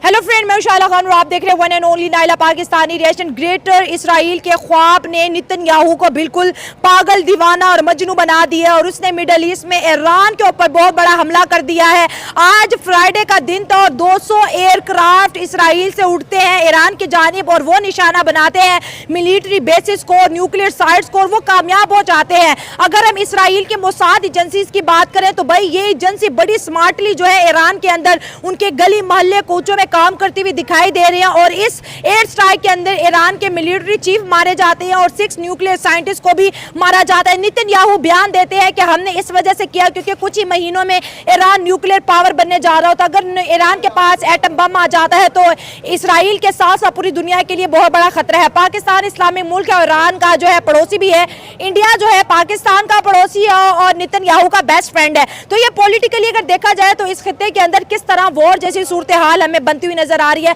Hello friend, मैं शाला खान और आप देख रहे हैं one and only Naila Pakistani reaction. Greater Israel के ख्वाब ने नेतन्याहू को बिल्कुल पागल, दीवाना और मजनू बना दिया और उसने मिडल ईस्ट में ईरान के ऊपर बहुत बड़ा हमला कर दिया है। आज फ्राइडे का दिन था और 200 एयरक्राफ्ट इसराइल से उड़ते हैं ईरान की जानिब और वो निशाना बनाते हैं मिलिट्री बेसिस को, न्यूक्लियर साइट्स को, और वो कामयाब हो जाते हैं। अगर हम इसराइल के मोसाद एजेंसीज की बात करें तो भाई ये एजेंसी बड़ी स्मार्टली जो है ईरान के अंदर उनके गली मोहल्ले कूचों में काम करती हुई दिखाई दे रही है और इस एयर स्ट्राइक के अंदर ईरान के मिलिट्री चीफ मारे जाते हैं और 6 न्यूक्लियर साइंटिस्ट को भी मारा जाता है। नेतन्याहू बयान देते हैं कि हमने इस वजह से किया क्योंकि कुछ ही महीनों में ईरान न्यूक्लियर पावर बनने जा रहा होता। अगर ईरान के पास एटम बम आ जाता है तो इसराइल के साथ साथ पूरी दुनिया के लिए बहुत बड़ा खतरा है। पाकिस्तान इस्लामिक मुल्क है और ईरान का जो है पड़ोसी भी है। इंडिया जो है पाकिस्तान का पड़ोसी है और नेतन्याहू का बेस्ट फ्रेंड है। तो ये पॉलिटिकली अगर देखा जाए तो इस खित्ते के अंदर किस तरह वॉर जैसी सूरत हाल हमें बनती हुई नजर आ रही है।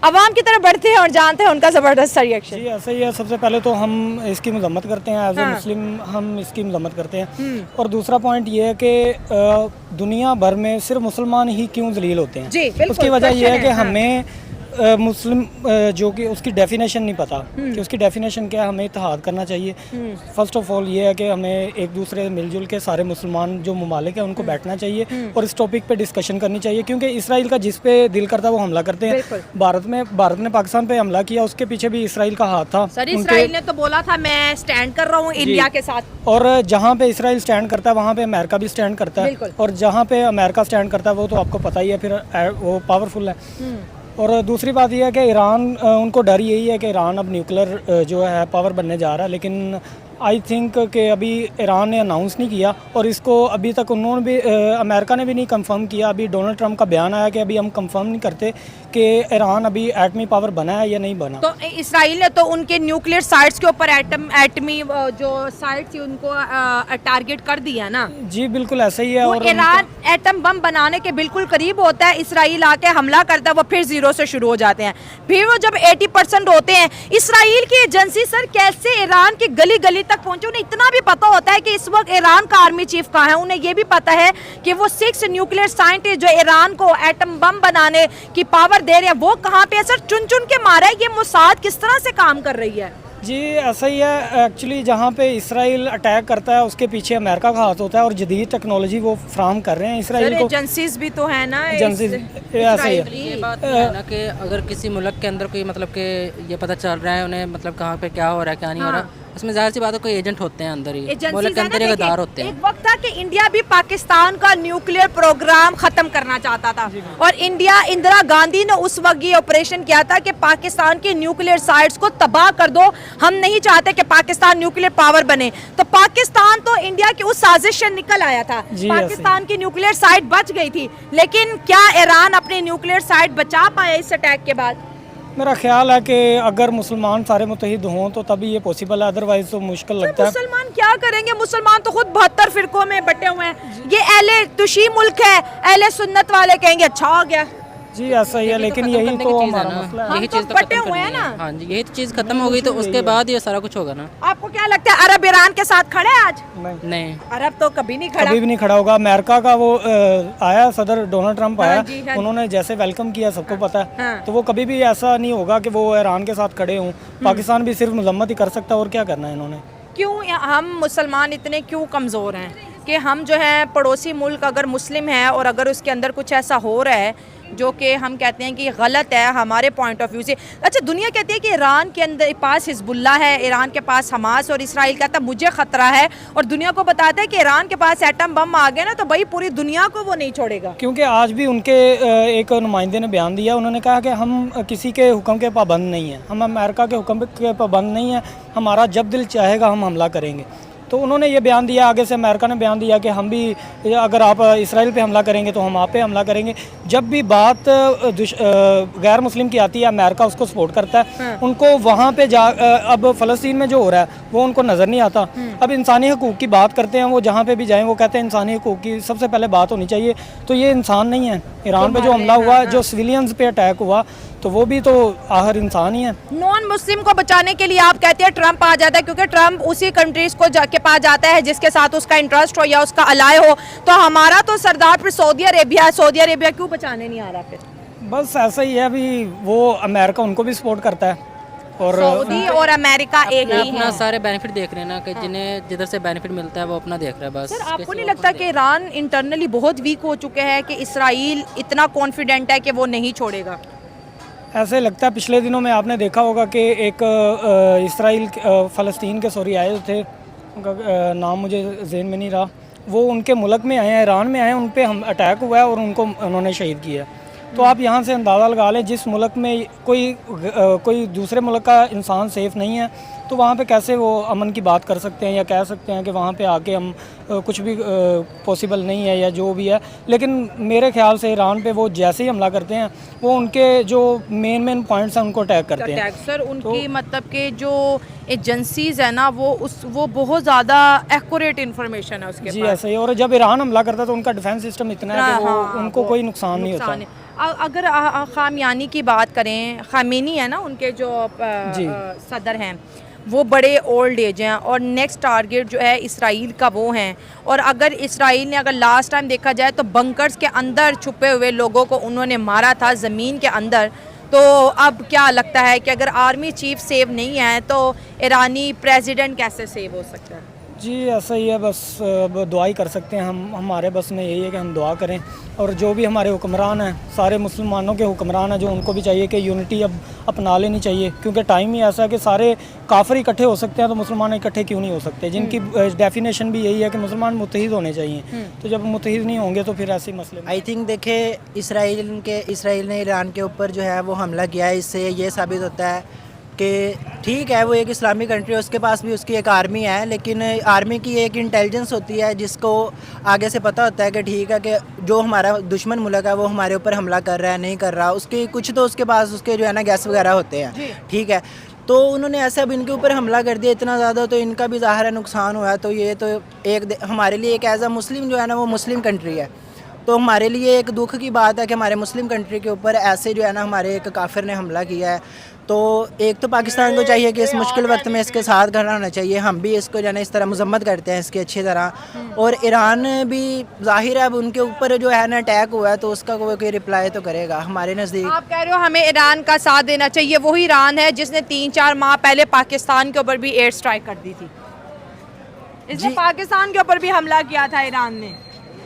अवाम की तरफ बढ़ते हैं और जानते हैं उनका ज़बरदस्त रिएक्शन। जी ऐसा ही है। सबसे पहले तो हम इसकी मजम्मत करते हैं, एज ए मुस्लिम हम इसकी मजम्मत करते हैं। और दूसरा पॉइंट ये है कि दुनिया भर में सिर्फ मुसलमान ही क्यों जलील होते हैं। जी, उसकी वजह यह है कि हमें मुस्लिम जो कि उसकी डेफिनेशन नहीं पता कि उसकी डेफिनेशन क्या है। हमें इत्तेहाद करना चाहिए। फर्स्ट ऑफ ऑल ये है कि हमें एक दूसरे मिलजुल के सारे मुसलमान जो ममालिक हैं उनको बैठना चाहिए और इस टॉपिक पे डिस्कशन करनी चाहिए, क्योंकि इसराइल का जिस पे दिल करता है वो हमला करते हैं। भारत ने पाकिस्तान पे हमला किया, उसके पीछे भी इसराइल का हाथ था। सर इसराइल ने तो बोला था मैं स्टैंड कर रहा हूँ इंडिया के साथ, और जहाँ पे इसराइल स्टैंड करता है वहाँ पे अमेरिका भी स्टैंड करता है, और जहाँ पे अमेरिका स्टैंड करता है वो तो आपको पता ही है, फिर वो पावरफुल है। और दूसरी बात यह है कि ईरान, उनको डर यही है कि ईरान अब न्यूक्लियर जो है पावर बनने जा रहा है, लेकिन आई थिंक कि अभी ईरान ने अनाउंस नहीं किया और इसको अभी तक उन्होंने भी अमेरिका ने भी नहीं कंफर्म किया। अभी डोनाल्ड ट्रंप का बयान आया कि अभी हम कंफर्म नहीं करते कि ईरान अभी एटमी पावर बना है या नहीं बना। तो इसराइल ने तो उनके न्यूक्लियर साइट्स के ऊपर एटमी जो साइट्स थी उनको टारगेट कर दिया ना। जी बिल्कुल ऐसा ही है। और ईरान एटम बम बनाने के बिल्कुल करीब होता है, इसराइल आके हमला करता है, वो फिर जीरो से शुरू हो जाते हैं। फिर वो जब 80% होते हैं, इसराइल की एजेंसी सर कैसे ईरान की गली गली तक पहुंचे। उन्हें इतना भी पता होता है कि इस वक्त ईरान का आर्मी चीफ कहाँ है। उन्हें ये भी पता है कि वो 6 न्यूक्लियर साइंटिस्ट जो ईरान को एटम बम बनाने की पावर दे रहे हैं वो कहाँ पे है। सर चुन चुन के मारा है। ये मोसाद किस तरह से काम कर रही है। जी ऐसा ही है। एक्चुअली जहाँ पे इसराइल अटैक करता है उसके पीछे अमेरिका का हाथ होता है और जदीद टेक्नोलॉजी वो फ्राहम कर रहे हैं इसराइल को। एजेंसीज भी तो है ना, एजेंसीज ऐसा ही है। ये बात है ना कि अगर किसी मुल्क के अंदर कोई मतलब कि ये पता चल रहा है उन्हें मतलब कहाँ पे क्या हो रहा है क्या नहीं हो रहा, उसमें जाहिर सी बात है कोई एजेंट होते हैं अंदर ही, मुल्क के अंदर गद्दार होते हैं। एक वक्त था कि इंडिया भी पाकिस्तान का न्यूक्लियर प्रोग्राम खत्म करना चाहता था और इंदिरा गांधी ने उस वक्त ये ऑपरेशन किया था कि पाकिस्तान की न्यूक्लियर साइट्स को तबाह कर दो, हम नहीं चाहते कि पाकिस्तान न्यूक्लियर पावर बने। तो पाकिस्तान तो इंडिया की उस साजिश से निकल आया था, पाकिस्तान की न्यूक्लियर साइट बच गई थी। लेकिन क्या ईरान अपनी न्यूक्लियर साइट बचा पाया इस अटैक के बाद? मेरा ख्याल है कि अगर मुसलमान सारे मुत्तहिद हों तो तभी ये पॉसिबल है, अदरवाइज तो मुश्किल लगता है। मुसलमान क्या करेंगे? मुसलमान तो खुद 72 फिरकों में बटे हुए हैं। ये अहले तुशी मुल्क है, अहले सुन्नत वाले कहेंगे अच्छा हो गया। जी ऐसा ही है, लेकिन यही तो हमारा मसला है। यही चीज़ तो बटे हुए हैं ना। हाँ जी, यही चीज़ खत्म हो गई तो उसके बाद ये सारा कुछ होगा ना। आपको क्या लगता है अरब ईरान के साथ खड़े हैं आज? नहीं, अरब तो कभी नहीं खड़ा, कभी भी नहीं खड़ा होगा। अमेरिका का वो आया सदर डोनाल्ड ट्रंप आया, उन्होंने जैसे वेलकम किया सबको पता है, तो वो कभी भी ऐसा नहीं होगा कि वो ईरान के साथ खड़े हों। पाकिस्तान भी सिर्फ मजम्मत ही कर सकता है, और क्या करना है इन्होंने। क्यों हम मुसलमान इतने क्यों कमज़ोर हैं कि हम जो है पड़ोसी मुल्क अगर मुस्लिम है और अगर उसके अंदर कुछ ऐसा हो रहा है जो कि हम कहते हैं कि गलत है हमारे पॉइंट ऑफ व्यू से। अच्छा, दुनिया कहती है कि ईरान के अंदर पास हिजबुल्ला है, ईरान के पास हमास, और इसराइल कहता है मुझे ख़तरा है, और दुनिया को बताता है कि ईरान के पास एटम बम आ गया ना तो भाई पूरी दुनिया को वो नहीं छोड़ेगा। क्योंकि आज भी उनके एक नुमाइंदे ने बयान दिया, उन्होंने कहा कि हम किसी के हुक्म के पाबंद नहीं हैं, हम अमेरिका के हुक्म के पाबंद नहीं हैं, हमारा जब दिल चाहेगा हम हमला करेंगे। तो उन्होंने ये बयान दिया, आगे से अमेरिका ने बयान दिया कि हम भी अगर आप इसराइल पे हमला करेंगे तो हम आप पे हमला करेंगे। जब भी बात गैर मुस्लिम की आती है अमेरिका उसको सपोर्ट करता है। उनको वहाँ पे अब फ़लस्तीन में जो हो रहा है वो उनको नज़र नहीं आता। अब इंसानी हकूक़ की बात करते हैं, वो जहाँ पे भी जाएँ वो कहते हैं इंसानी हकूक़ की सबसे पहले बात होनी चाहिए। तो ये इंसान नहीं है। ईरान पे जो हमला हुआ, जो सिविलियंस पे अटैक हुआ, तो वो भी तो आखिर इंसान ही है। नॉन मुस्लिम को बचाने के लिए आप कहते हैं ट्रंप आ जाता है, क्योंकि ट्रंप उसी कंट्रीज को के पास जाता है जिसके साथ उसका इंटरेस्ट हो या उसका अलाय हो। तो हमारा तो सरदार फिर सऊदी अरेबिया क्यों बचाने नहीं आ रहा फिर? बस ऐसा ही है, अभी वो अमेरिका उनको भी सपोर्ट करता है और सऊदी और अमेरिका एक ही अपना है। सारे बेनिफिट देख रहे हैं ना कि जिन्हें जिधर से बेनिफिट मिलता है वो अपना देख रहा है बस। सर आपको नहीं लगता कि ईरान इंटरनली बहुत वीक हो चुके हैं कि इसराइल इतना कॉन्फिडेंट है कि वो नहीं छोड़ेगा? ऐसे लगता है पिछले दिनों में आपने देखा होगा कि एक इसराइल फ़लस्तीन के सॉरी आए थे, उनका नाम मुझे ज़हन में नहीं रहा, वो उनके मुल्क में आए हैं, ईरान में आए हैं, उन पे हम अटैक हुआ है और उनको उन्होंने शहीद किया है। तो आप यहाँ से अंदाज़ा लगा लें, जिस मुल्क में कोई दूसरे मुल्क का इंसान सेफ़ नहीं है तो वहाँ पे कैसे वो अमन की बात कर सकते हैं या कह सकते हैं कि वहाँ पे आके हम कुछ भी पॉसिबल नहीं है या जो भी है। लेकिन मेरे ख्याल से ईरान पे वो जैसे ही हमला करते हैं वो उनके जो मेन पॉइंट्स हैं उनको अटैक करते हैं। सर उनकी मतलब के जो एजेंसीज है ना वो बहुत ज़्यादा एक्यूरेट इन्फॉर्मेशन है उसके जी पास। ऐसा ही, और जब ईरान हमला करता है तो उनका डिफेंस सिस्टम इतना है कि वो उनको कोई नुकसान नहीं होता। अगर खामियानी की बात करें, खामेनी है ना उनके जो सदर हैं, वो बड़े ओल्ड एज हैं और नेक्स्ट टारगेट जो है इसराइल का वो हैं। और अगर इसराइल ने अगर लास्ट टाइम देखा जाए तो बंकर्स के अंदर छुपे हुए लोगों को उन्होंने मारा था ज़मीन के अंदर। तो अब क्या लगता है कि अगर आर्मी चीफ सेव नहीं है तो ईरानी प्रेसिडेंट कैसे सेव हो सकता है? जी ऐसा ही है, बस अब दुआ ही कर सकते हैं हम। हमारे बस में यही है कि हम दुआ करें, और जो भी हमारे हुक्मरान हैं, सारे मुसलमानों के हुक्मरान हैं, जो उनको भी चाहिए कि यूनिटी अब अपना लेनी चाहिए, क्योंकि टाइम ही ऐसा है कि सारे काफिर इकट्ठे हो सकते हैं तो मुसलमान इकट्ठे क्यों नहीं हो सकते, जिनकी डेफिनेशन भी यही है कि मुसलमान मुत्तहिद होने चाहिए। तो जब मुत्तहिद नहीं होंगे तो फिर ऐसे मसले। आई थिंक देखे इसराइल ने ईरान के ऊपर जो है वो हमला किया है, इससे ये साबित होता है कि ठीक है वो एक इस्लामिक कंट्री है, उसके पास भी उसकी एक आर्मी है, लेकिन आर्मी की एक इंटेलिजेंस होती है जिसको आगे से पता होता है कि ठीक है कि जो हमारा दुश्मन मुल्क है वो हमारे ऊपर हमला कर रहा है नहीं कर रहा, उसके कुछ तो उसके पास उसके जो है ना गैस वगैरह होते हैं, ठीक है। तो उन्होंने ऐसे अब इनके ऊपर हमला कर दिया इतना ज़्यादा, तो इनका भी ज़ाहिर है नुकसान हुआ है। तो ये तो एक हमारे लिए एक एज अ मुस्लिम जो है ना वो मुस्लिम कंट्री है, तो हमारे लिए एक दुख की बात है कि हमारे मुस्लिम कंट्री के ऊपर ऐसे जो है ना हमारे एक काफिर ने हमला किया है। तो एक तो पाकिस्तान को चाहिए कि इस मुश्किल वक्त में इसके साथ खड़ा होना चाहिए, हम भी इसको जो है ना इस तरह मजम्मत करते हैं इसकी अच्छी तरह। और ईरान भी जाहिर है अब उनके ऊपर जो है ना अटैक हुआ है तो उसका कोई रिप्लाई तो करेगा हमारे नज़दीक। आप कह रहे हो हमें ईरान का साथ देना चाहिए, वही ईरान है जिसने 3-4 माह पहले पाकिस्तान के ऊपर भी एयर स्ट्राइक कर दी थी, इसने पाकिस्तान के ऊपर भी हमला किया था ईरान ने।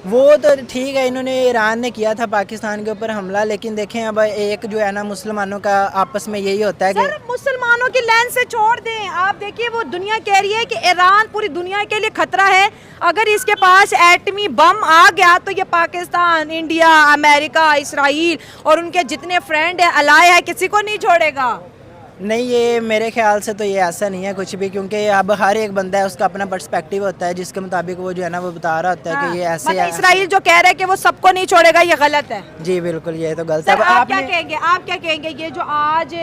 वो तो ठीक है, इन्होंने ईरान ने किया था पाकिस्तान के ऊपर हमला, लेकिन देखें अब एक जो है ना मुसलमानों का आपस में यही होता है कि सर मुसलमानों की लाइन से छोड़ दें। आप देखिए वो दुनिया कह रही है कि ईरान पूरी दुनिया के लिए खतरा है, अगर इसके पास एटमी बम आ गया तो ये पाकिस्तान, इंडिया, अमेरिका, इसराइल और उनके जितने फ्रेंड है, अलाय है, किसी को नहीं छोड़ेगा। नहीं, ये मेरे ख्याल से तो ये ऐसा नहीं है कुछ भी, क्योंकि अब हर एक बंदा है उसका अपना पर्सपेक्टिव होता है जिसके मुताबिक वो जो है ना वो बता रहा होता है कि ये ऐसे मतलब इसराइल जो कह रहा है कि वो सबको नहीं छोड़ेगा, ये गलत है। जी बिल्कुल, ये तो गलत है। सर आप क्या कहेंगे ये जो आज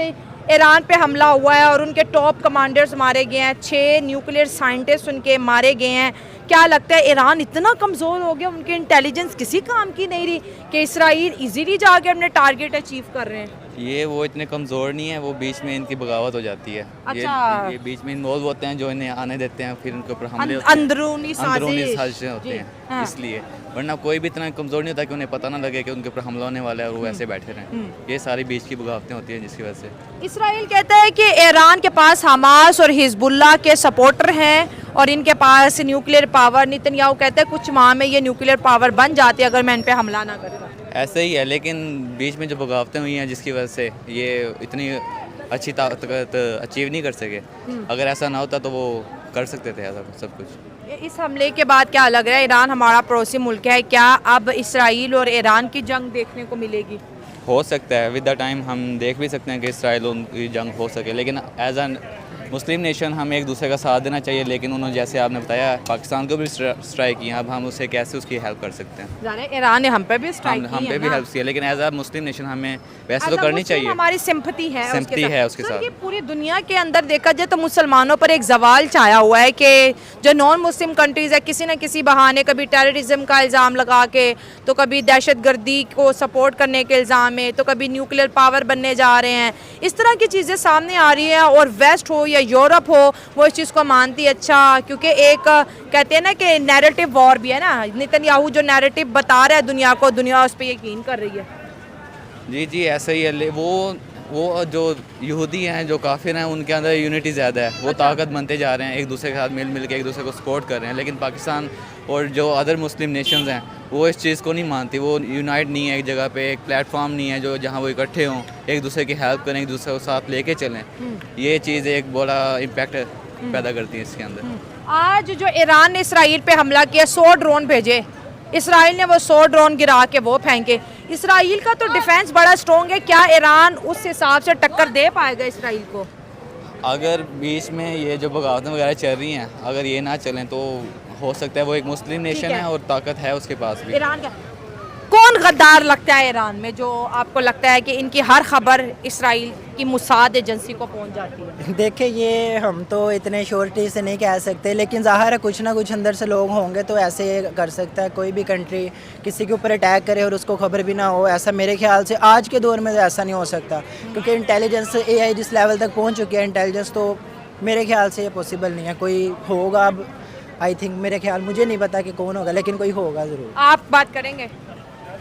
ईरान पे हमला हुआ है और उनके टॉप कमांडर्स मारे गए हैं, 6 न्यूक्लियर साइंटिस्ट उनके मारे गए हैं, क्या लगता है ईरान इतना कमज़ोर हो गया, उनकी इंटेलिजेंस किसी काम की नहीं रही कि इसराइल इजीली जाके अपने टारगेट अचीव कर रहे हैं? ये वो इतने कमज़ोर नहीं है, वो बीच में इनकी बगावत हो जाती है। अच्छा। ये बीच में इन्वॉल्व होते हैं जो इन्हें आने देते हैं, फिर उनके ऊपर हमले अंदरूनी साजिशें होते हैं, हाँ। इसलिए। वरना कोई भी इतना कमज़ोर नहीं होता कि उन्हें पता ना लगे कि उनके ऊपर हमला होने वाला है और वो ऐसे बैठे रहें। ये सारी बीच की बगावतें होती हैं जिसकी वजह से। इसराइल कहता है कि ईरान के पास हमास और हिजबुल्लाह के सपोर्टर हैं और इनके पास न्यूक्लियर पावर, नेतन्याहू कहते हैं कुछ माह में ये न्यूक्लियर पावर बन जाती है अगर मैं इन पे हमला ना करता। ऐसे ही है, लेकिन बीच में जो बगावतें हुई हैं जिसकी वजह से ये इतनी अच्छी ताकत अचीव नहीं कर सके। अगर ऐसा ना होता तो वो कर सकते थे ऐसा सब कुछ। इस हमले के बाद क्या लग रहा है, ईरान हमारा पड़ोसी मुल्क है, क्या अब इसराइल और ईरान की जंग देखने को मिलेगी? हो सकता है, विद द टाइम हम देख भी सकते हैं कि इसराइल उनकी जंग हो सके, लेकिन एज एन मुस्लिम नेशन हमें एक दूसरे का साथ देना चाहिए। लेकिन उन्होंने जैसे आपने बताया पाकिस्तान को भी स्ट्राइक किया, अब हम उसे कैसे उसकी हेल्प कर सकते हैं? ईरान ने हम पे भी स्ट्राइक की है, हम पे भी हेल्प की है, लेकिन एज अ मुस्लिम नेशन हमें वैसे तो करनी चाहिए। हमारी सिंपैथी है उसके साथ। ये पूरी दुनिया के अंदर देखा जाए तो मुसलमानों पर एक जवाल छाया हुआ है कि जो नॉन मुस्लिम कंट्रीज़ है किसी न किसी बहाने कभी टेररिज्म का इल्ज़ाम लगा के, तो कभी दहशतगर्दी को सपोर्ट करने के इल्ज़ाम में, तो कभी न्यूक्लियर पावर बनने जा रहे हैं। इस तरह की चीज़ें सामने आ रही हैं और वेस्ट हो या यूरोप हो वो इस चीज़ को मानती है। अच्छा, क्योंकि एक कहते हैं ना कि नैरेटिव वॉर भी है ना, नेतन्याहू जो नैरेटिव बता रहा है दुनिया को, दुनिया उस पर यकीन कर रही है। जी ऐसा ही है। वो जो यहूदी हैं, जो काफिर हैं, उनके अंदर यूनिटी ज़्यादा है। वो ताकत बनते जा रहे हैं, एक दूसरे के साथ मिल के एक दूसरे को सपोर्ट कर रहे हैं। लेकिन पाकिस्तान और जो अदर मुस्लिम नेशंस हैं वो इस चीज़ को नहीं मानती। वो यूनाइट नहीं है एक जगह पे, एक प्लेटफॉर्म नहीं है जो जहाँ वो इकट्ठे हों, एक दूसरे की हेल्प करें, एक दूसरे को साथ लेके चलें। ये चीज़ एक बड़ा इम्पैक्ट पैदा करती है इसके अंदर। आज जो ईरान ने इसराइल पे हमला किया, 100 ड्रोन भेजे, इसराइल ने वो 100 ड्रोन गिरा के वो फेंके। इसराइल का तो डिफेंस बड़ा स्ट्रॉन्ग है, क्या ईरान उस हिसाब से टक्कर दे पाएगा इसराइल को? अगर बीच में ये जो बगावतें वगैरह चल रही हैं, अगर ये ना चलें तो हो सकता है वो एक मुस्लिम नेशन है और ताकत है उसके पास भी। ईरान का कौन गद्दार लगता है ईरान में, जो आपको लगता है कि इनकी हर खबर इसराइल की मुसाद एजेंसी को पहुंच जाती है? देखिए, ये हम तो इतने श्योरिटी से नहीं कह सकते, लेकिन ज़ाहिर है कुछ ना कुछ अंदर से लोग होंगे तो ऐसे कर सकता है। कोई भी कंट्री किसी के ऊपर अटैक करे और उसको खबर भी ना हो, ऐसा मेरे ख्याल से आज के दौर में तो ऐसा नहीं हो सकता, क्योंकि इंटेलिजेंस AI जिस लेवल तक पहुँच चुकी है इंटेलिजेंस, तो मेरे ख्याल से ये पॉसिबल नहीं है। कोई होगा, अब आई थिंक, मेरे ख्याल, मुझे नहीं पता कि कौन होगा, लेकिन कोई होगा ज़रूर। आप बात करेंगे?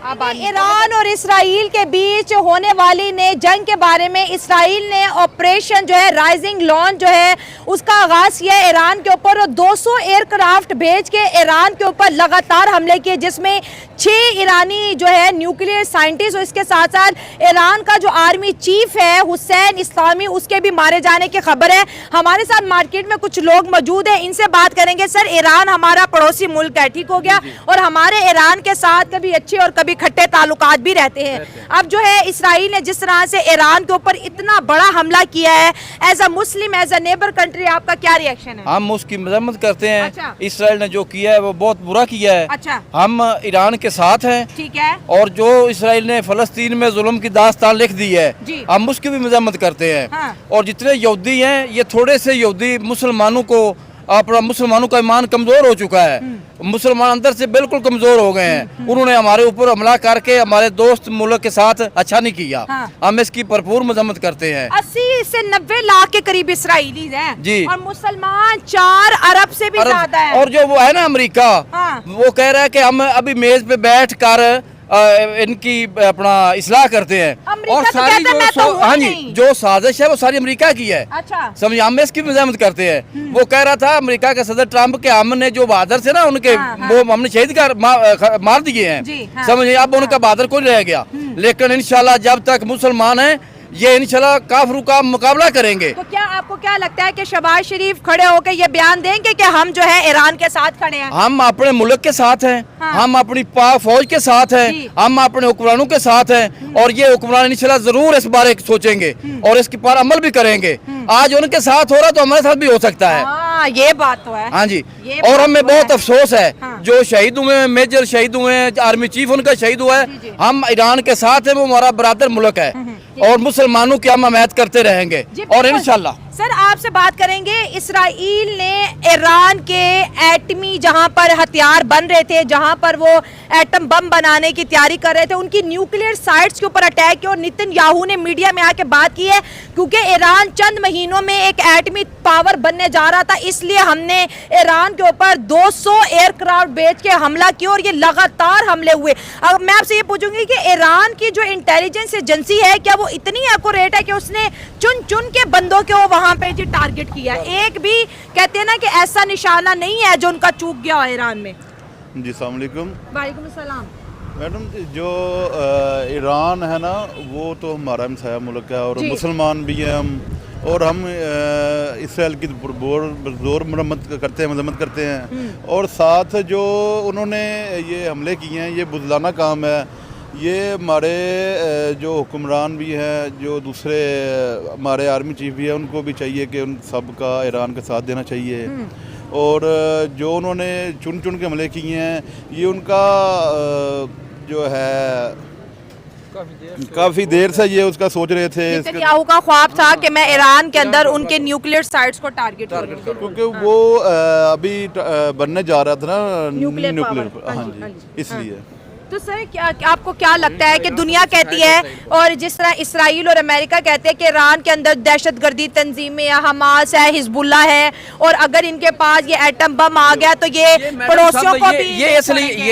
ईरान और इसराइल के बीच होने वाली ने जंग के बारे में इसराइल ने ऑपरेशन जो है राइजिंग लॉन्च जो है उसका आगाज किया है ईरान के ऊपर, और 200 एयरक्राफ्ट भेज के ईरान के ऊपर लगातार हमले किए, जिसमें 6 ईरानी जो है न्यूक्लियर साइंटिस्ट और इसके साथ साथ ईरान का जो आर्मी चीफ है हुसैन इस्लामी, उसके भी मारे जाने की खबर है। हमारे साथ मार्केट में कुछ लोग मौजूद हैं, इनसे बात करेंगे। सर, ईरान हमारा पड़ोसी मुल्क है, ठीक हो गया, और हमारे ईरान के साथ कभी अच्छे और कभी खट्टे ताल्लुकात भी रहते हैं। अब जो है इसराइल ने जिस तरह से ईरान के ऊपर इतना बड़ा हमला किया है, as a Muslim, as a neighbour country, आपका क्या रिएक्शन है? हम उसकी मजम्मत करते हैं। अच्छा। इसराइल ने जो किया है वो बहुत बुरा किया है। अच्छा। हम ईरान के साथ हैं। ठीक है। और जो इसराइल ने फलस्तीन में जुल्म की दास्तान लिख दी है, जी। हम उसकी भी मजम्मत करते हैं। हाँ। और जितने यहूदी हैं, ये थोड़े से यहूदी मुसलमानों को, अपना मुसलमानों का ईमान कमजोर हो चुका है, मुसलमान अंदर से बिल्कुल कमजोर हो गए हैं। उन्होंने हमारे ऊपर हमला करके हमारे दोस्त मुल्क के साथ अच्छा नहीं किया। हाँ। हम इसकी भरपूर मजम्मत करते हैं। 80 से 90 लाख के करीब इसराइली हैं जी। और मुसलमान 4 अरब से भी ज्यादा है। और जो वो है ना अमेरिका, हाँ। वो कह रहा है कि हम अभी मेज पे बैठ कर इनकी अपना इस्लाह करते हैं। अमेरिका और तो सारी कहता है, मैं तो हूँ हाँ ही जी, नहीं। जो साजिश है वो सारी अमेरिका की है। अच्छा। समझिए, हम इसकी मजम्मत करते हैं। वो कह रहा था अमेरिका के सदर ट्रम्प के, हमने जो बहादुर से ना उनके हाँ, हाँ। वो हमने शहीद कर मार दिए हैं। जी, हाँ। समझिए, अब उनका बहादुर कोई रह गया। लेकिन इंशाल्लाह जब तक मुसलमान हैं, ये इंशाल्लाह काफिरों का मुकाबला करेंगे। तो क्या आपको क्या लगता है कि शहबाज शरीफ खड़े होकर ये बयान देंगे कि हम जो है ईरान के साथ खड़े हैं? हम अपने मुल्क के साथ हैं। हाँ। हम अपनी पाक फौज के साथ जी। हैं। हम अपने हुक्मरानों के साथ हैं। और ये हुक्मरान इंशाल्लाह जरूर इस बारे सोचेंगे और इसके पर अमल भी करेंगे। आज उनके साथ हो रहा तो हमारे साथ भी हो सकता है। हाँ, ये बात तो है। हाँ जी। ये और बात हमें तो बहुत है। अफसोस है, हाँ। जो शहीद हुए हैं, मेजर शहीद हुए हैं, आर्मी चीफ उनका शहीद हुआ है। जी, जी। हम ईरान के साथ हैं, वो हमारा बरादर मुल्क है। और मुसलमानों की हम हमायत करते रहेंगे। जी, और बिल्कुल। इंशाल्लाह सर, आपसे बात करेंगे। इसराइल ने ईरान के एटमी जहां पर हथियार बन रहे थे, जहां पर वो एटम बम बनाने की तैयारी कर रहे थे, उनकी न्यूक्लियर साइट्स के ऊपर अटैक किया। और नेतन्याहू ने मीडिया में आके बात की है, क्योंकि ईरान चंद महीनों में एक एटमी पावर बनने जा रहा था, इसलिए हमने ईरान के ऊपर 200 एयरक्राफ्ट भेज के हमला किया। और ये लगातार हमले हुए। अब मैं आपसे ये पूछूंगी कि ईरान की जो इंटेलिजेंस एजेंसी है, क्या वो इतनी एक्यूरेट है कि उसने चुन चुन के बंदों को वहां पे जी टारगेट किया? एक भी कहते हैं ना कि ऐसा निशाना नहीं है जो उनका चूक गया हो ईरान में। जी, अस्सलाम वालेकुम वालेकुम सलाम। मैडम जी, जो ईरान है ना, वो तो हमारा हमसाया मुल्क है और जी। मुसलमान भी हैं हम। और हम इसराइल की जोर मरम्मत करते हैं, मजम्मत करते हैं। और साथ जो उन्होंने ये हमले किए हैं, ये बुज़लाना काम है। ये हमारे जो हुक्मरान भी हैं, जो दूसरे हमारे आर्मी चीफ भी हैं, उनको भी चाहिए कि उन सब का ईरान का साथ देना चाहिए। और जो उन्होंने चुन चुन के हमले किए हैं, ये उनका जो है काफ़ी देर से ये उसका सोच रहे थे। नेतन्याहू का ख्वाब था कि मैं ईरान के अंदर उनके न्यूक्लियर साइट्स को टारगेट करूं। क्योंकि वो अभी बनने जा रहा था ना न्यूक्लियर न्यूक्लियर। पावर। हाँ हाँ जी, जी। इसलिए। तो सर, क्या आपको क्या लगता है कि दुनिया कहती है, और जिस तरह इसराइल और अमेरिका कहते हैं कि ईरान के अंदर दहशतगर्दी तंजीमें या हमास है, हिजबुल्ला है, और अगर इनके पास ये एटम बम आ गया तो ये पड़ोसियों को भी ये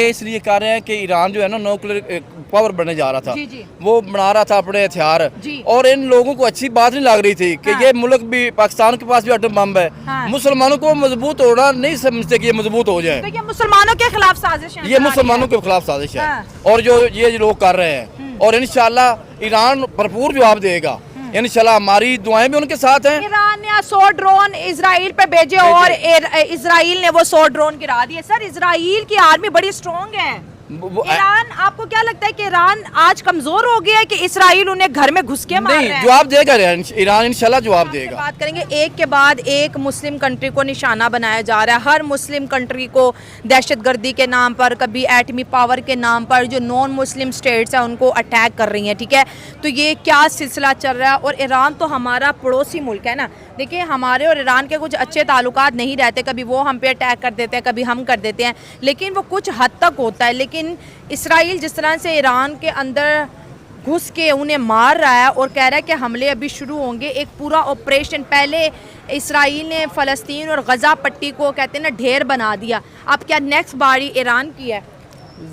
इसलिए कह रहे हैं कि ईरान जो है ना न्यूक्लियर पावर बनने जा रहा था, जी, जी। वो बना रहा था अपने हथियार, जी। और इन लोगों को अच्छी बात नहीं लग रही थी कि ये मुल्क भी, पाकिस्तान के पास भी एटम बम है। हाँ। मुसलमानों को मजबूत होना नहीं समझते कि ये मजबूत हो जाए। तो ये मुसलमानों के खिलाफ साजिश है, ये मुसलमानों के खिलाफ साजिश है, हाँ। और जो ये लोग कर रहे हैं, और इंशाल्लाह ईरान भरपूर जवाब देगा। इंशाल्लाह हमारी दुआएं भी उनके साथ हैं। ईरान ने 100 ड्रोन इजराइल पे भेजे और इजराइल ने वो 100 ड्रोन गिरा दिए। सर, इजराइल की आर्मी बड़ी स्ट्रॉन्ग है। ईरान, आपको क्या लगता है कि ईरान आज कमजोर हो गया है कि इजराइल उन्हें घर में घुस के मार नहीं, रहा है? जवाब देगा ईरान, इंशाल्लाह जवाब देगा। बात करेंगे, एक के बाद एक मुस्लिम कंट्री को निशाना बनाया जा रहा है। हर मुस्लिम कंट्री को दहशतगर्दी के नाम पर, कभी एटमी पावर के नाम पर जो नॉन मुस्लिम स्टेट्स हैं उनको अटैक कर रही हैं, ठीक है। तो ये क्या सिलसिला चल रहा है? और ईरान तो हमारा पड़ोसी मुल्क है ना। देखिए, हमारे और ईरान के कुछ अच्छे ताल्लुकात नहीं रहते, कभी वो हम पे अटैक कर देते हैं, कभी हम कर देते हैं, लेकिन वो कुछ हद तक होता है। लेकिन इसराइल जिस तरह से ईरान के अंदर घुस के उन्हें मार रहा है और कह रहा है कि हमले अभी शुरू होंगे, एक पूरा ऑपरेशन, पहले इसराइल ने फ़लस्तीन और गज़ा पट्टी को कहते हैं ना ढेर बना दिया, अब क्या नेक्स्ट बारी ईरान की है?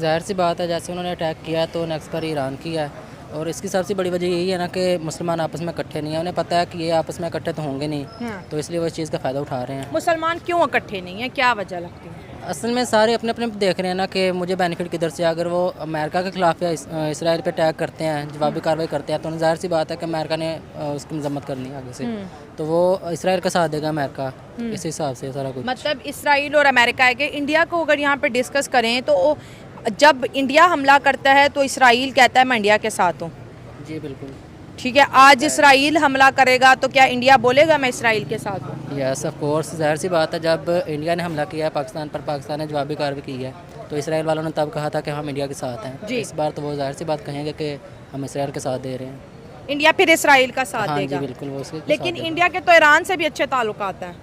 ज़ाहिर सी बात है, जैसे उन्होंने अटैक किया तो नेक्स्ट बार ईरान की है। और इसकी सबसे बड़ी वजह यही है ना कि मुसलमान आपस में इकट्ठे नहीं है। उन्हें पता है कि ये आपस में इकट्ठे तो होंगे नहीं, तो इसलिए वो इस चीज़ का फ़ायदा उठा रहे हैं। मुसलमान क्यों इकट्ठे नहीं है, क्या वजह लगती है? असल में सारे अपने अपने देख रहे हैं ना कि मुझे बेनिफिट किधर से। अगर वो अमेरिका के खिलाफ या इसराइल पे अटैक करते हैं, जवाबी कार्रवाई करते हैं, तो ज़ाहिर सी बात है कि अमेरिका ने उसकी मजम्मत करनी है आगे से, तो वो इसराइल का साथ देगा अमेरिका, इस हिसाब से सारा कुछ। मतलब इसराइल और अमेरिका है कि इंडिया को अगर यहाँ पे डिस्कस करें तो जब इंडिया हमला करता है तो इसराइल कहता है मैं इंडिया के साथ हूँ, जी बिल्कुल, ठीक है। आज इसराइल हमला करेगा तो क्या इंडिया बोलेगा मैं इसराइल के साथ हूँ? यस ऑफ कोर्स, ज़ाहिर सी बात है। जब इंडिया ने हमला किया है पाकिस्तान पर, पाकिस्तान ने जवाबी कार्रवाई की है, तो इसराइल वालों ने तब कहा था कि हम इंडिया के साथ हैं। जी। इस बार तो वो ज़ाहिर सी बात कहेंगे कि हम इसराइल के साथ दे रहे हैं। इंडिया फिर इसराइल का साथ हाँ जी देगा। बिल्कुल, वो उसके लेकिन साथ इंडिया के तो ईरान से भी अच्छे ताल्लुकात हैं।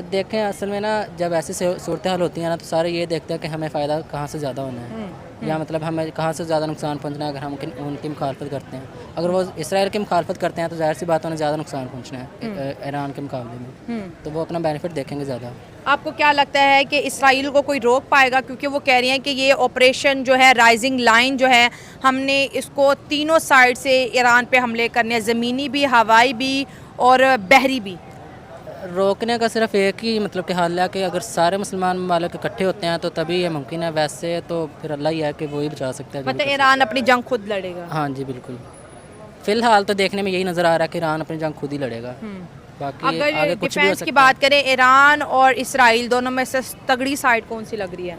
देखें, असल में ना जब ऐसी सूरत हाल होती है ना, तो सारे ये देखते हैं कि हमें फ़ायदा कहाँ से ज़्यादा होना है, या मतलब हमें कहाँ से ज़्यादा नुकसान पहुँचना है। अगर हम उनकी मुखालफत करते हैं, अगर वो इसराइल की मुखालफत करते हैं, तो ज़ाहिर सी बात उन्हें ज़्यादा नुकसान पहुँचना है ईरान के मुकाबले में, तो वो अपना बेनिफिट देखेंगे ज़्यादा। आपको क्या लगता है कि इसराइल को कोई रोक पाएगा? क्योंकि वो कह रही हैं कि ये ऑपरेशन जो है, राइजिंग लाइन जो है, हमने इसको तीनों साइड से ईरान पे हमले करने हैं, ज़मीनी भी, हवाई भी और बहरी भी। रोकने का सिर्फ एक ही मतलब कि हाल है कि अगर सारे मुसलमान ममालिक इकट्ठे होते हैं तो तभी ये मुमकिन है, वैसे तो फिर अल्लाह ही है कि वही बचा सकता है। मतलब ईरान अपनी जंग खुद लड़ेगा? हाँ जी बिल्कुल, फ़िलहाल तो देखने में यही नज़र आ रहा है कि ईरान अपनी जंग खुद ही लड़ेगा। बाकी अगर आगे कुछ भी हो डिफेंस की सकता है। बात करें, ईरान और इसराइल दोनों में से तगड़ी साइड कौन सी लग रही है?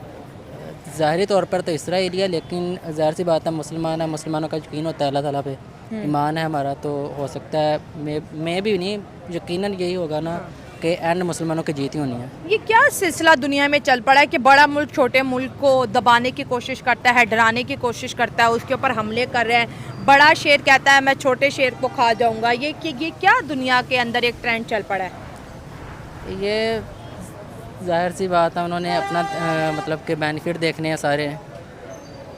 ज़ाहरी तौर पर तो इसराइल ही है, लेकिन ज़ाहिर सी बात है मुसलमान है, मुसलमानों का यकीन होता है अल्लाह ताला पे, ईमान है हमारा, तो हो सकता है मैं भी नहीं, यकीनन यही होगा ना कि एंड मुसलमानों की जीत ही होनी है। ये क्या सिलसिला दुनिया में चल पड़ा है कि बड़ा मुल्क छोटे मुल्क को दबाने की कोशिश करता है, डराने की कोशिश करता है, उसके ऊपर हमले कर रहे हैं। बड़ा शेर कहता है मैं छोटे शेर को खा जाऊंगा। ये क्या दुनिया के अंदर एक ट्रेंड चल पड़ा है? ये जाहिर सी बात है, उन्होंने अपना मतलब के बेनिफिट देखने हैं सारे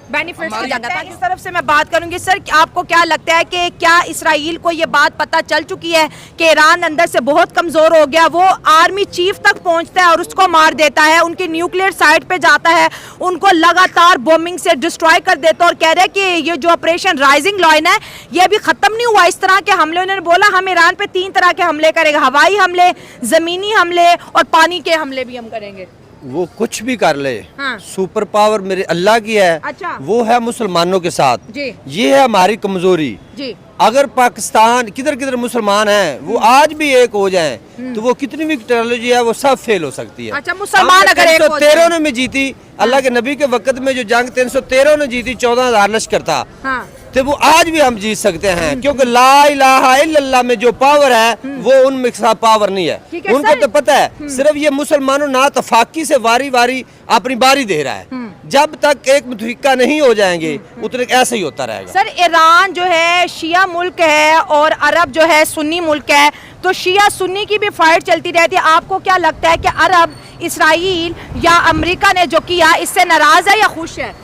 बेनिफिट्स की जगह। इस तरफ से मैं बात करूंगी। सर, आपको क्या लगता है कि क्या इसराइल को ये बात पता चल चुकी है कि ईरान अंदर से बहुत कमज़ोर हो गया? वो आर्मी चीफ तक पहुंचता है और उसको मार देता है, उनकी न्यूक्लियर साइट पे जाता है, उनको लगातार बॉम्बिंग से डिस्ट्रॉय कर देता है और कह रहे हैं कि ये जो ऑपरेशन राइजिंग लाइन है ये अभी ख़त्म नहीं हुआ। इस तरह के हमले उन्होंने बोला हम ईरान पे 3 तरह के हमले करेंगे, हवाई हमले, ज़मीनी हमले और पानी के हमले भी हम करेंगे। वो कुछ भी कर ले, हाँ। सुपर पावर मेरे अल्लाह की है। अच्छा। वो है मुसलमानों के साथ जी। ये है हमारी कमजोरी जी। अगर पाकिस्तान किधर किधर मुसलमान हैं वो आज भी एक हो जाएं तो वो कितनी भी टेक्नोलॉजी है वो सब फेल हो सकती है। अच्छा, मुसलमान अगर एक हो 313 में जीती, अल्लाह के नबी के वक्त में जो जंग 313 ने जीती, 14,000 लश्कर था, हाँ। तो वो आज भी हम जीत सकते हैं क्योंकि ला इलाहा इल्लल्लाह में जो पावर है वो उनमें साथ पावर नहीं है। ठीक है उनको सर। तो पता है सिर्फ ये मुसलमानों ना तफाकी से वारी वारी अपनी बारी दे रहा है, जब तक एक मुतफिका नहीं हो जाएंगे उतने ऐसे ही होता रहेगा। सर, ईरान जो है शिया मुल्क है और अरब जो है सुन्नी मुल्क है, तो शिया सुन्नी की भी फाइट चलती रहती है। आपको क्या लगता है कि अरब, इसराइल या अमेरिका ने जो किया इससे नाराज है या खुश है?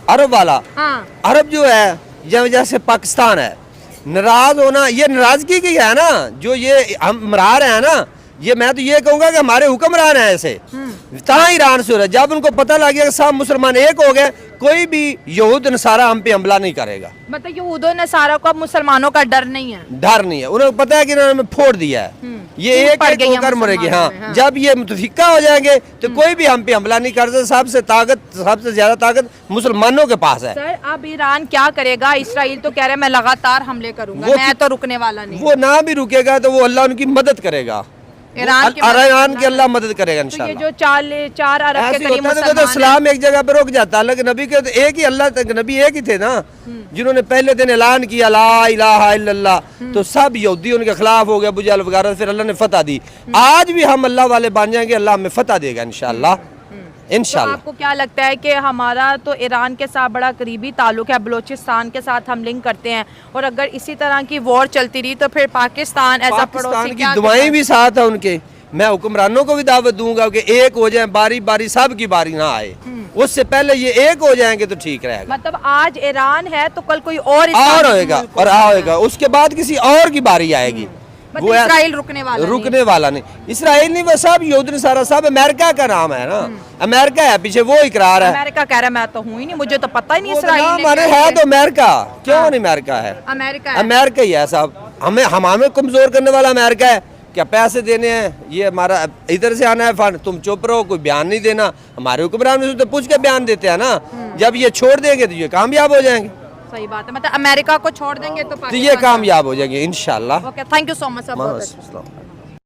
अरब वाला, हाँ। अरब जो है जैसे पाकिस्तान है, नाराज होना ये नाराजगी की है ना, जो ये हम मरा रहे हैं ना, ये मैं तो ये कहूंगा कि हमारे हुक्मरान है ऐसे। ईरान से हो रहा है, जब उनको पता लग गया कि सब मुसलमान एक हो गए, कोई भी यहूद नसारा हम पे हमला नहीं करेगा। मतलब यहूद और नसारा को अब मुसलमानों का डर नहीं है। डर नहीं है, उन्हें पता है कि इन्होंने हमें फोड़ दिया है, ये टूट एक पड़ एक गई है होकर मरेगी। हाँ, मुसलमानों में, हाँ। जब ये मुतफिका हो जाएंगे तो कोई भी हम पे हमला नहीं कर सकता। सबसे ज्यादा ताकत मुसलमानों के पास है। सर अब ईरान क्या करेगा? इसराइल तो कह रहा है मैं लगातार हमले करूंगा, वो मैं तो रुकने वाला नहीं। वो ना भी रुकेगा तो वो अल्लाह उनकी मदद करेगा, ईरान की ईरान की अल्लाह मदद करेगा तो ये इंशाल्लाह। जो 4 अरब के ऐसे करीब होता है तो मुसलमान इस्लाम एक जगह पे रुक जाता है, लेकिन नबी के तो एक ही अल्लाह तक नबी एक ही थे ना, जिन्होंने पहले दिन ऐलान किया ला इलाहा इल्लल्लाह, तो सब यहूदी उनके खिलाफ हो गया, अबू जहल वगैरह, फिर अल्लाह ने फतह दी। आज भी हम अल्लाह वाले बन जाएंगे, अल्लाह हमें फतह देगा इंशाल्लाह तो इंशाल्लाह। आपको क्या लगता है कि हमारा तो ईरान के साथ बड़ा करीबी ताल्लुक है, बलूचिस्तान के साथ हम लिंक करते हैं, और अगर इसी तरह की वॉर चलती रही तो फिर पाकिस्तान ऐसा पाकिस्तान की दुआएं भी साथ है उनके। मैं हुक्मरानों को भी दावत दूंगा कि एक हो जाए, बारी बारी सब की बारी ना आए, उससे पहले ये एक हो जाएंगे तो ठीक रहेगा। मतलब आज ईरान है तो कल कोई और होएगा और होएगा, उसके बाद किसी और की बारी आएगी। मतलब इसराइल रुकने वाला नहीं, इसराइल नहीं, वो सब यहूद सारा सब अमेरिका का नाम है ना, अमेरिका है पीछे, वो इकरार है। अमेरिका कह रहा है मैं तो हूँ ही नहीं, मुझे तो पता ही नहीं वो तो इसराइल नाम है तो अमेरिका, क्यों नहीं अमेरिका है? अमेरिका ही है साहब। हमें कमजोर करने वाला अमेरिका है। क्या पैसे देने हैं, ये हमारा इधर से आना है फंड, तुम चुप रहो, कोई बयान नहीं देना। हमारे हुक्मरान तो पूछ के बयान देते हैं ना, जब ये छोड़ देंगे तो ये कामयाब हो जाएंगे। सही बात है, मतलब अमेरिका को छोड़ देंगे तो ये कामयाब हो जाएंगे इंशाल्लाह। Okay, thank you so much sir.